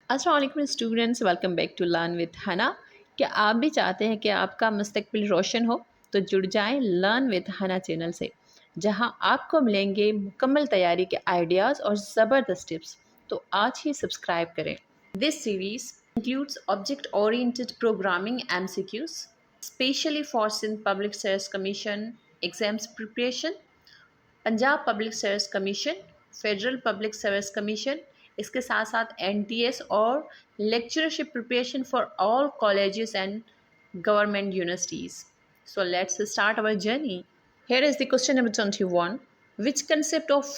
अस्सलाम वालेकुम students, welcome back to learn with Hana. क्या आप भी चाहते हैं कि आपका मुस्तकबिल रोशन हो? तो जुड़ जाएं लर्न विद हना चैनल से, जहां आपको मिलेंगे मुकम्मल तैयारी के आइडियाज़ और ज़बरदस्त टिप्स। तो आज ही सब्सक्राइब करें। This series includes object oriented programming MCQs, specially for Sindh Public Service Commission exams preparation, Punjab public service commission, federal public service commission, इसके साथ साथ NTS और lectureship preparation for all colleges and government universities. So let's start our journey. Here is the question number 21. Which concept of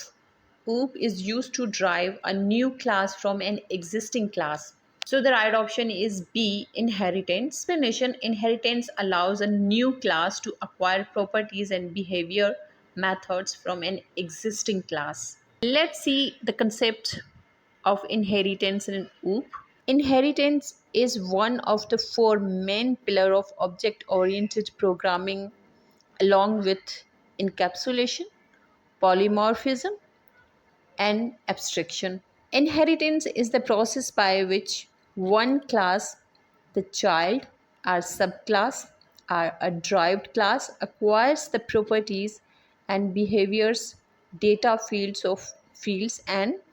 OOP is used to drive a new class from an existing class? So the right option is B, inheritance. Explanation: inheritance allows a new class to acquire properties and behavior methods from an existing class. Let's see the concept of inheritance in OOP. Inheritance is one of the four main pillars of object-oriented programming, along with encapsulation, polymorphism, and abstraction. Inheritance is the process by which one class, the child, or subclass, or a derived class, acquires the properties and behaviors, data fields and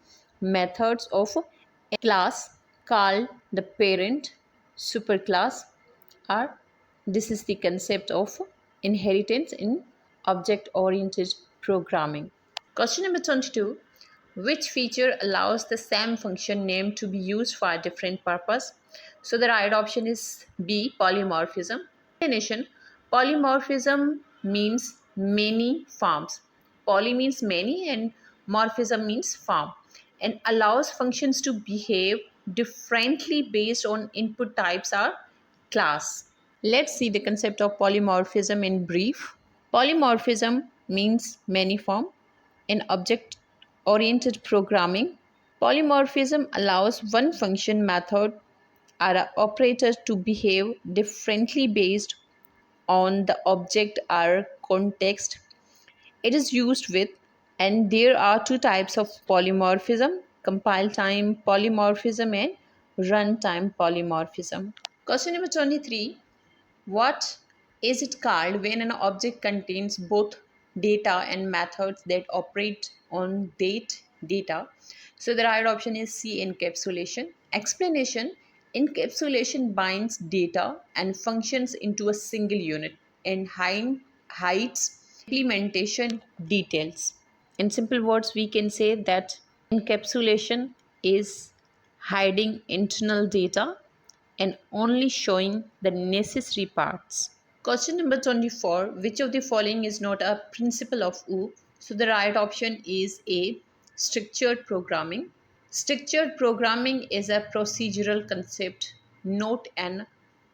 methods of a class called the parent superclass. Or this is the concept of inheritance in object oriented programming. Question number 22. Which feature allows the same function name to be used for a different purpose? So the right option is B, polymorphism. Definition: polymorphism means many forms. Poly means many and morphism means form, and allows functions to behave differently based on input types or class. Let's see the concept of polymorphism in brief. Polymorphism means many form. In object oriented programming, polymorphism allows one function, method, or an operator to behave differently based on the object or context it is used with. And there are two types of polymorphism: compile time polymorphism and runtime polymorphism. Question number 23. What is it called when an object contains both data and methods that operate on data? So the right option is C, encapsulation. Explanation: encapsulation binds data and functions into a single unit and hides implementation details. In simple words, we can say that encapsulation is hiding internal data and only showing the necessary parts. Question number 24. Which of the following is not a principle of OOP? So the right option is A, structured programming. Structured programming is a procedural concept, not an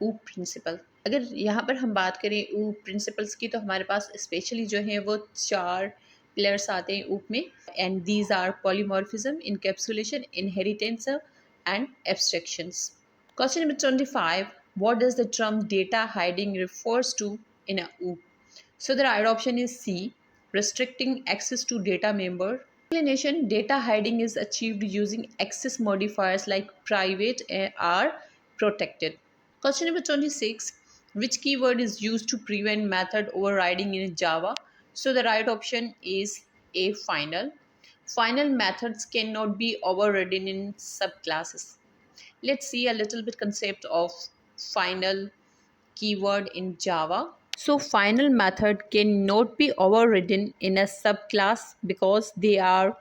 OOP principle. अगर यहाँ पर हम बात करें OOP principles की, तो हमारे पास specially जो है वो 4 pillars आते हैं OOP में, and these are polymorphism, encapsulation, inheritance and abstractions. Question number 25. What does the term data hiding refers to in a OOP? So the right option is C, restricting access to data member. Explanation: data hiding is achieved using access modifiers like private or protected. Question number 26. Which keyword is used to prevent method overriding in Java? So the right option is A, final. Final methods cannot be overridden in subclasses. Let's see a little bit concept of final keyword in Java. So final method cannot be overridden in a subclass because they are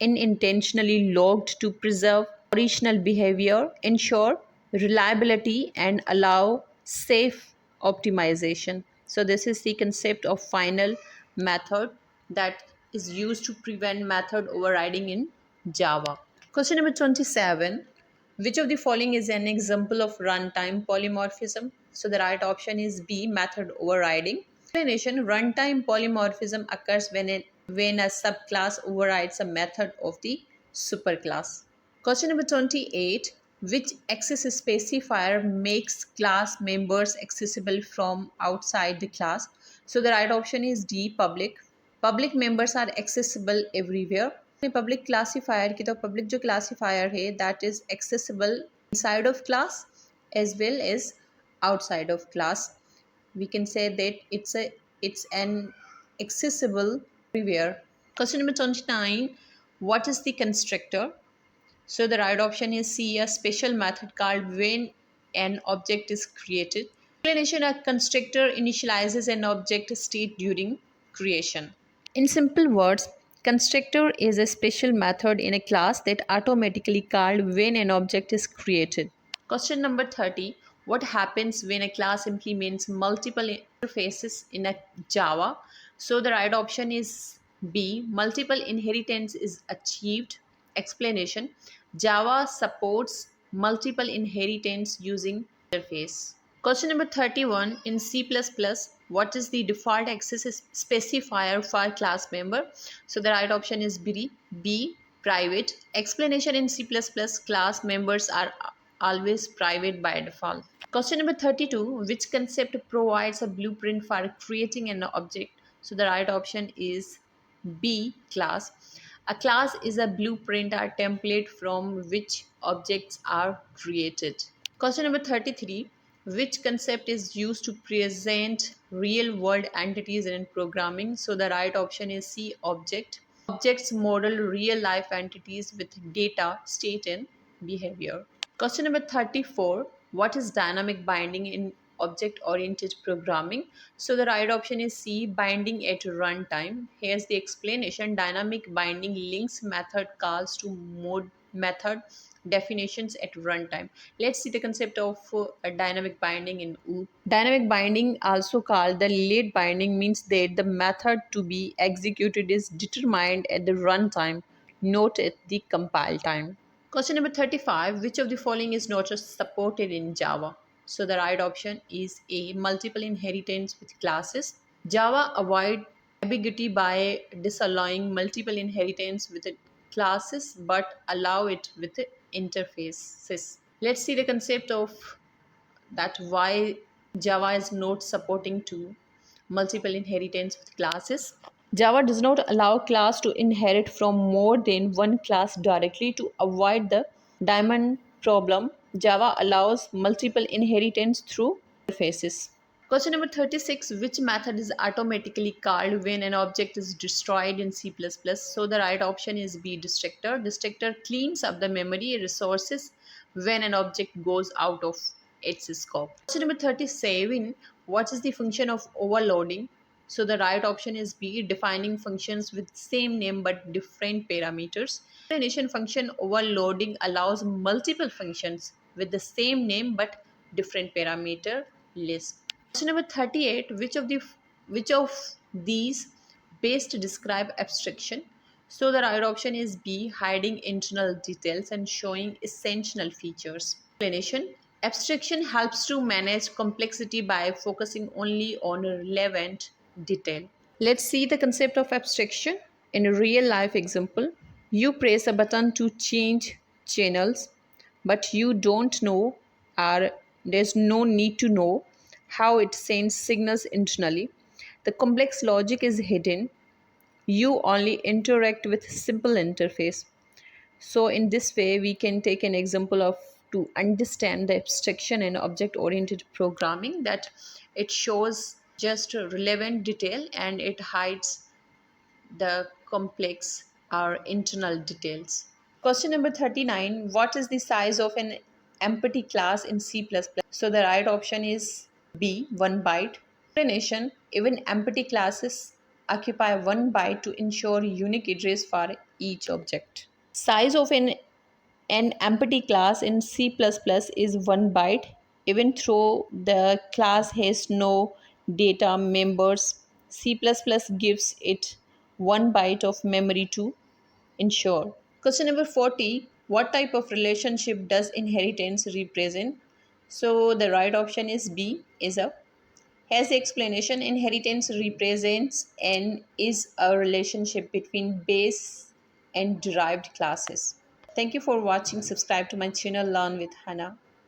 unintentionally logged to preserve original behavior, ensure reliability, and allow safe optimization. So this is the concept of final method that is used to prevent method overriding in Java. Question number 27. Which of the following is an example of runtime polymorphism? So the right option is B, method overriding. Explanation: runtime polymorphism occurs when a subclass overrides a method of the superclass. Question number 28. Which access specifier makes class members accessible from outside the class? So the right option is D, public. Public members are accessible everywhere. Public classifier की, तो public जो classifier है that is accessible inside of class as well as outside of class. We can say that it's an accessible everywhere. Question number 29, what is the constructor? So the right option is C, a special method called when an object is created. Explanation: a constructor initializes an object state during creation. In simple words, constructor is a special method in a class that automatically called when an object is created. Question number 30. What happens when a class implements multiple interfaces in a Java? So the right option is B. Multiple inheritance is achieved. Explanation: Java supports multiple inheritance using interface. Question number 31. In C++, what is the default access specifier for class member? So the right option is B, private. Explanation: in C++, class members are always private by default. Question number 32. Which concept provides a blueprint for creating an object? So the right option is B, class. A class is a blueprint or template from which objects are created. Question number 33. Which concept is used to present real world entities in programming? So the right option is C, object. Objects model real life entities with data, state, and behavior. Question number 34. What is dynamic binding in object oriented programming? So the right option is C, binding at runtime. Here's the explanation: dynamic binding links method calls to method definitions at runtime. Let's see the concept of a dynamic binding in OOP. Dynamic binding, also called the late binding, means that the method to be executed is determined at the runtime, not at the compile time. Question number 35. Which of the following is not supported in Java? So the right option is A, multiple inheritance with classes. Java avoid ambiguity by disallowing multiple inheritance with classes but allow it with interfaces. Let's see the concept of that why Java is not supporting to multiple inheritance with classes. Java does not allow class to inherit from more than one class directly. To avoid the diamond problem, Java allows multiple inheritance through interfaces. Question number 36. Which method is automatically called when an object is destroyed in C++? So the right option is B, destructor. Destructor cleans up the memory resources when an object goes out of its scope. Question number 37. What is the function of overloading? So the right option is B, defining functions with same name but different parameters. Explanation: function overloading allows multiple functions with the same name but different parameter list. Question number 38. Which of these best describe abstraction? So the right option is B, hiding internal details and showing essential features. Explanation: abstraction helps to manage complexity by focusing only on relevant detail. Let's see the concept of abstraction in a real life example. You press a button to change channels, but you don't know, or there's no need to know, how it sends signals internally. The complex logic is hidden. You only interact with simple interface. So in this way, we can take an example of to understand the abstraction in object oriented programming, that it shows just a relevant detail and it hides the complex or internal details. Question number 39. What is the size of an empty class in C++? So the right option is B, 1 byte. Explanation: even empty classes occupy 1 byte to ensure unique address for each object. Size of an empty class in C++ is 1 byte, even though the class has no data members. C++ gives it 1 byte of memory to ensure. Question number 40. What type of relationship does inheritance represent? So the right option is B, is a. Has the explanation: inheritance represents and is a relationship between base and derived classes. Thank you for watching. Subscribe to my channel Learn with Hannah.